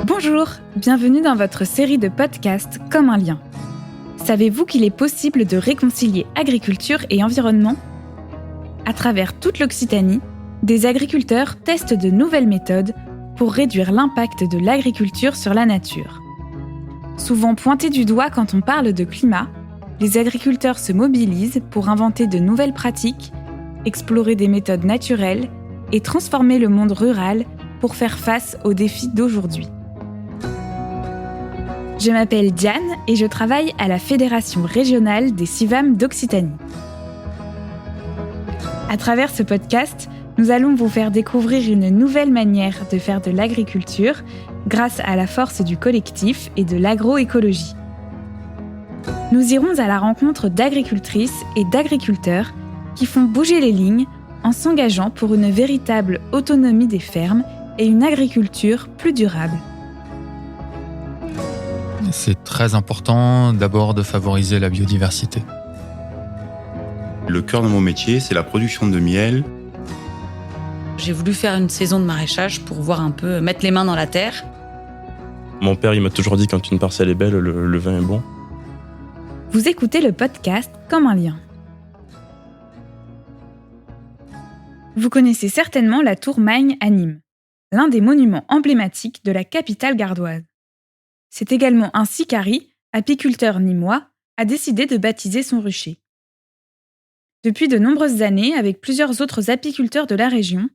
Bonjour, bienvenue dans votre série de podcasts Comme un lien. Savez-vous qu'il est possible de réconcilier agriculture et environnement ? À travers toute l'Occitanie, des agriculteurs testent de nouvelles méthodes pour réduire l'impact de l'agriculture sur la nature. Souvent pointés du doigt quand on parle de climat, les agriculteurs se mobilisent pour inventer de nouvelles pratiques, explorer des méthodes naturelles et transformer le monde rural pour faire face aux défis d'aujourd'hui. Je m'appelle Diane et je travaille à la Fédération régionale des CIVAM d'Occitanie. À travers ce podcast, nous allons vous faire découvrir une nouvelle manière de faire de l'agriculture grâce à la force du collectif et de l'agroécologie. Nous irons à la rencontre d'agricultrices et d'agriculteurs qui font bouger les lignes en s'engageant pour une véritable autonomie des fermes et une agriculture plus durable. C'est très important d'abord de favoriser la biodiversité. Le cœur de mon métier, c'est la production de miel. J'ai voulu faire une saison de maraîchage pour voir un peu, mettre les mains dans la terre. Mon père, il m'a toujours dit quand une parcelle est belle, le vin est bon. Vous écoutez le podcast Comme un lien. Vous connaissez certainement la tour Magne à Nîmes, l'un des monuments emblématiques de la capitale gardoise. C'est également ainsi qu'Harry, apiculteur nîmois, a décidé de baptiser son rucher. Depuis de nombreuses années, avec plusieurs autres apiculteurs de la région,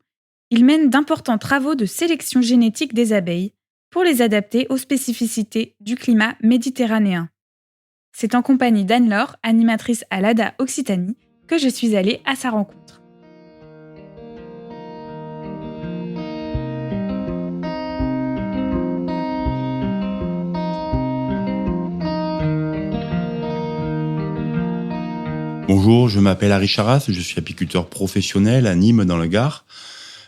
il mène d'importants travaux de sélection génétique des abeilles pour les adapter aux spécificités du climat méditerranéen. C'est en compagnie d'Anne-Laure, animatrice à l'ADA Occitanie, que je suis allée à sa rencontre. Bonjour, je m'appelle Harry Charas, je suis apiculteur professionnel à Nîmes dans le Gard.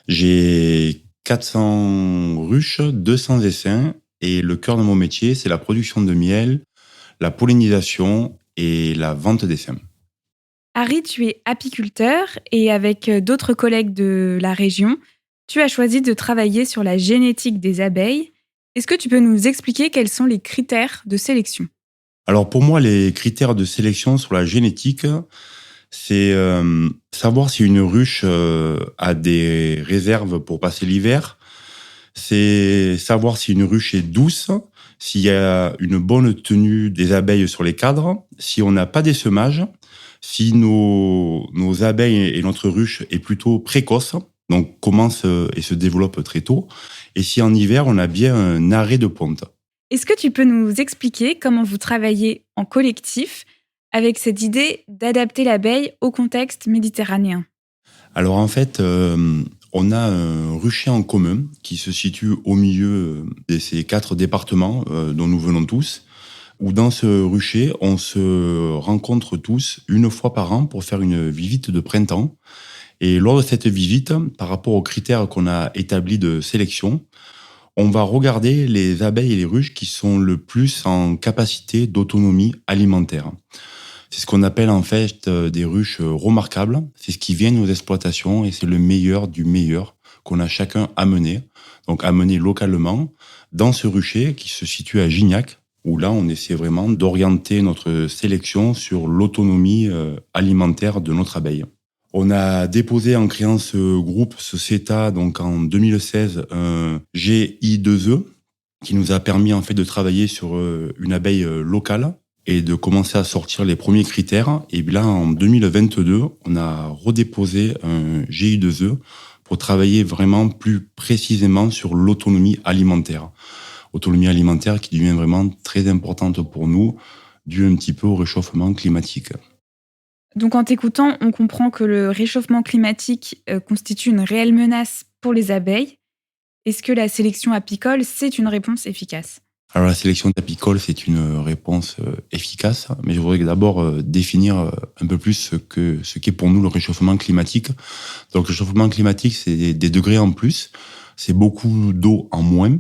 J'ai 400 ruches, 200 essaims et le cœur de mon métier, c'est la production de miel, la pollinisation et la vente d'essaims. Harry, tu es apiculteur et avec d'autres collègues de la région, tu as choisi de travailler sur la génétique des abeilles. Est-ce que tu peux nous expliquer quels sont les critères de sélection ? Alors pour moi, les critères de sélection sur la génétique, c'est savoir si une ruche a des réserves pour passer l'hiver, c'est savoir si une ruche est douce, s'il y a une bonne tenue des abeilles sur les cadres, si on n'a pas d'essaimage, si nos abeilles et notre ruche est plutôt précoce, donc commence et se développe très tôt, et si en hiver on a bien un arrêt de ponte. Est-ce que tu peux nous expliquer comment vous travaillez en collectif avec cette idée d'adapter l'abeille au contexte méditerranéen ? Alors en fait, on a un rucher en commun qui se situe au milieu de ces 4 départements dont nous venons tous, où dans ce rucher, on se rencontre tous une fois par an pour faire une visite de printemps. Et lors de cette visite, par rapport aux critères qu'on a établis de sélection, on va regarder les abeilles et les ruches qui sont le plus en capacité d'autonomie alimentaire. C'est ce qu'on appelle en fait des ruches remarquables. C'est ce qui vient de nos exploitations et c'est le meilleur du meilleur qu'on a chacun amené. Donc amené localement dans ce rucher qui se situe à Gignac, où là on essaie vraiment d'orienter notre sélection sur l'autonomie alimentaire de notre abeille. On a déposé en créant ce groupe, ce CETA, donc en 2016, un GI2E qui nous a permis en fait de travailler sur une abeille locale et de commencer à sortir les premiers critères. Et là, en 2022, on a redéposé un GI2E pour travailler vraiment plus précisément sur l'autonomie alimentaire. Autonomie alimentaire qui devient vraiment très importante pour nous, due un petit peu au réchauffement climatique. Donc en t'écoutant, on comprend que le réchauffement climatique constitue une réelle menace pour les abeilles. Est-ce que la sélection apicole, c'est une réponse efficace ? Alors la sélection apicole, c'est une réponse efficace, mais je voudrais d'abord définir un peu plus ce qu'est pour nous le réchauffement climatique. Donc le réchauffement climatique, c'est des degrés en plus, c'est beaucoup d'eau en moins.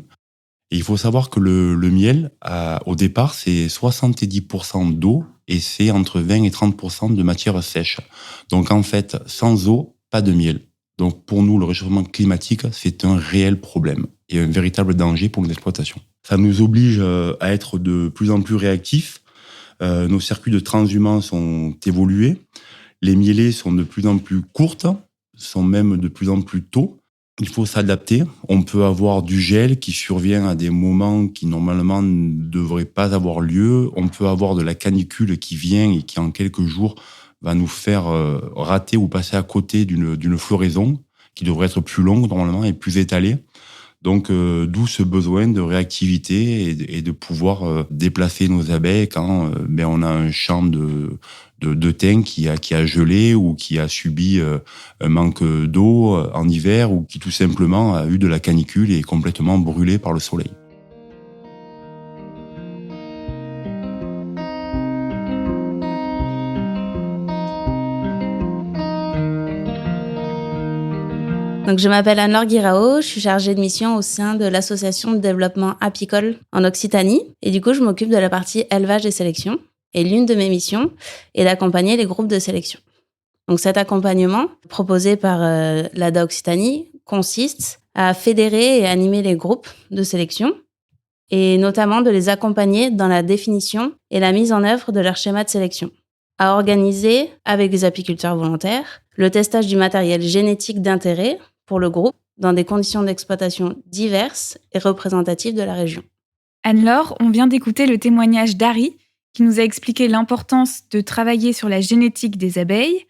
Et il faut savoir que le miel, au départ, c'est 70% d'eau et c'est entre 20 et 30% de matière sèche. Donc en fait, sans eau, pas de miel. Donc pour nous, le réchauffement climatique, c'est un réel problème. et un véritable danger pour l'exploitation. Ça nous oblige à être de plus en plus réactifs. Nos circuits de transhumance ont évolué. Les mielées sont de plus en plus courtes, sont même de plus en plus tôt. Il faut s'adapter. On peut avoir du gel qui survient à des moments qui normalement ne devraient pas avoir lieu. On peut avoir de la canicule qui vient et qui en quelques jours va nous faire rater ou passer à côté d'une floraison qui devrait être plus longue normalement et plus étalée. Donc, d'où ce besoin de réactivité et de pouvoir déplacer nos abeilles quand on a un champ de thym qui a gelé ou qui a subi un manque d'eau en hiver ou qui tout simplement a eu de la canicule et est complètement brûlé par le soleil. Donc, je m'appelle Anne-Laure Guirao, je suis chargée de mission au sein de l'association de développement apicole en Occitanie. Et du coup, je m'occupe de la partie élevage et sélection. Et l'une de mes missions est d'accompagner les groupes de sélection. Donc, cet accompagnement, proposé par l'ADA Occitanie, consiste à fédérer et animer les groupes de sélection et notamment de les accompagner dans la définition et la mise en œuvre de leur schéma de sélection. À organiser, avec des apiculteurs volontaires, le testage du matériel génétique d'intérêt pour le groupe dans des conditions d'exploitation diverses et représentatives de la région. Anne-Laure, on vient d'écouter le témoignage d'Harry qui nous a expliqué l'importance de travailler sur la génétique des abeilles.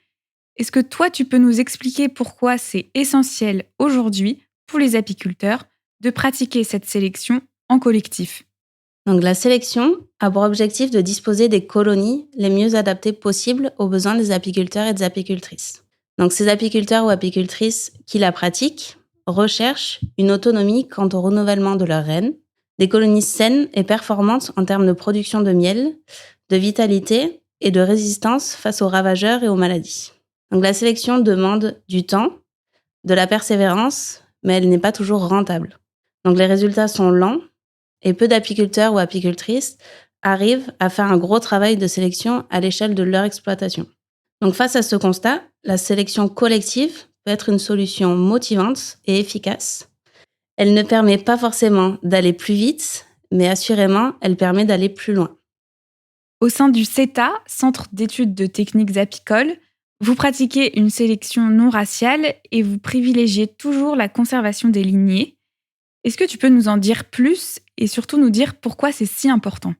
Est-ce que toi, tu peux nous expliquer pourquoi c'est essentiel aujourd'hui pour les apiculteurs de pratiquer cette sélection en collectif ? Donc, la sélection a pour objectif de disposer des colonies les mieux adaptées possibles aux besoins des apiculteurs et des apicultrices. Donc, ces apiculteurs ou apicultrices qui la pratiquent recherchent une autonomie quant au renouvellement de leurs reines, des colonies saines et performantes en termes de production de miel, de vitalité et de résistance face aux ravageurs et aux maladies. Donc, la sélection demande du temps, de la persévérance, mais elle n'est pas toujours rentable. Donc, les résultats sont lents et peu d'apiculteurs ou apicultrices arrivent à faire un gros travail de sélection à l'échelle de leur exploitation. Donc, face à ce constat, la sélection collective peut être une solution motivante et efficace. Elle ne permet pas forcément d'aller plus vite, mais assurément, elle permet d'aller plus loin. Au sein du CETA, Centre d'études de techniques apicoles, vous pratiquez une sélection non raciale et vous privilégiez toujours la conservation des lignées. Est-ce que tu peux nous en dire plus et surtout nous dire pourquoi c'est si important ?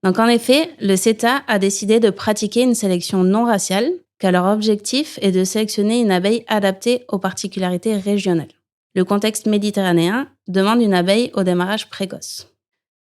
Donc en effet, le CETA a décidé de pratiquer une sélection non raciale, car leur objectif est de sélectionner une abeille adaptée aux particularités régionales. Le contexte méditerranéen demande une abeille au démarrage précoce.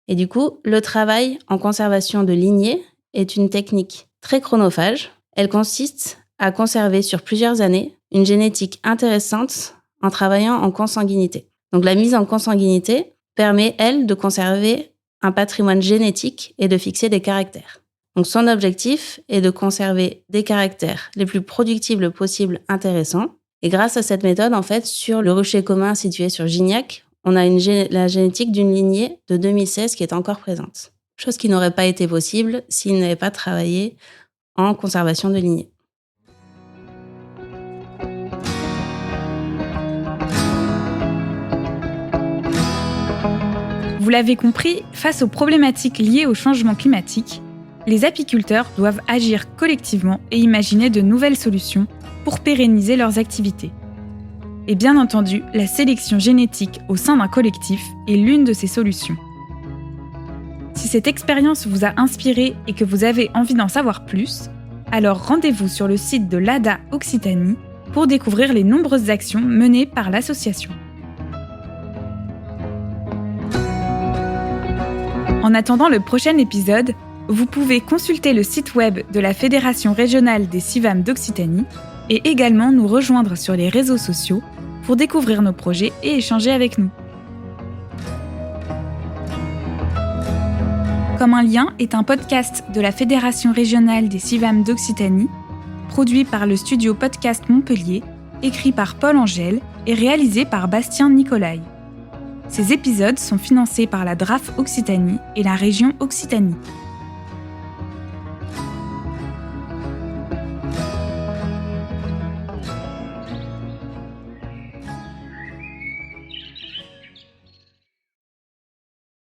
Et du coup, le travail en conservation de lignées est une technique très chronophage. Elle consiste à conserver sur plusieurs années une génétique intéressante en travaillant en consanguinité. Donc la mise en consanguinité permet, elle, de conserver un patrimoine génétique et de fixer des caractères. Donc son objectif est de conserver des caractères les plus productibles possibles intéressants. Et grâce à cette méthode, en fait, sur le rucher commun situé sur Gignac, on a la génétique d'une lignée de 2016 qui est encore présente. Chose qui n'aurait pas été possible s'il n'avait pas travaillé en conservation de lignées. Vous l'avez compris, face aux problématiques liées au changement climatique, les apiculteurs doivent agir collectivement et imaginer de nouvelles solutions pour pérenniser leurs activités. Et bien entendu, la sélection génétique au sein d'un collectif est l'une de ces solutions. Si cette expérience vous a inspiré et que vous avez envie d'en savoir plus, alors rendez-vous sur le site de l'ADA Occitanie pour découvrir les nombreuses actions menées par l'association. En attendant le prochain épisode, vous pouvez consulter le site web de la Fédération régionale des CIVAM d'Occitanie et également nous rejoindre sur les réseaux sociaux pour découvrir nos projets et échanger avec nous. Comme un lien est un podcast de la Fédération régionale des CIVAM d'Occitanie, produit par le studio Podcast Montpellier, écrit par Paul Angèle et réalisé par Bastien Nicolai. Ces épisodes sont financés par la DRAF Occitanie et la région Occitanie.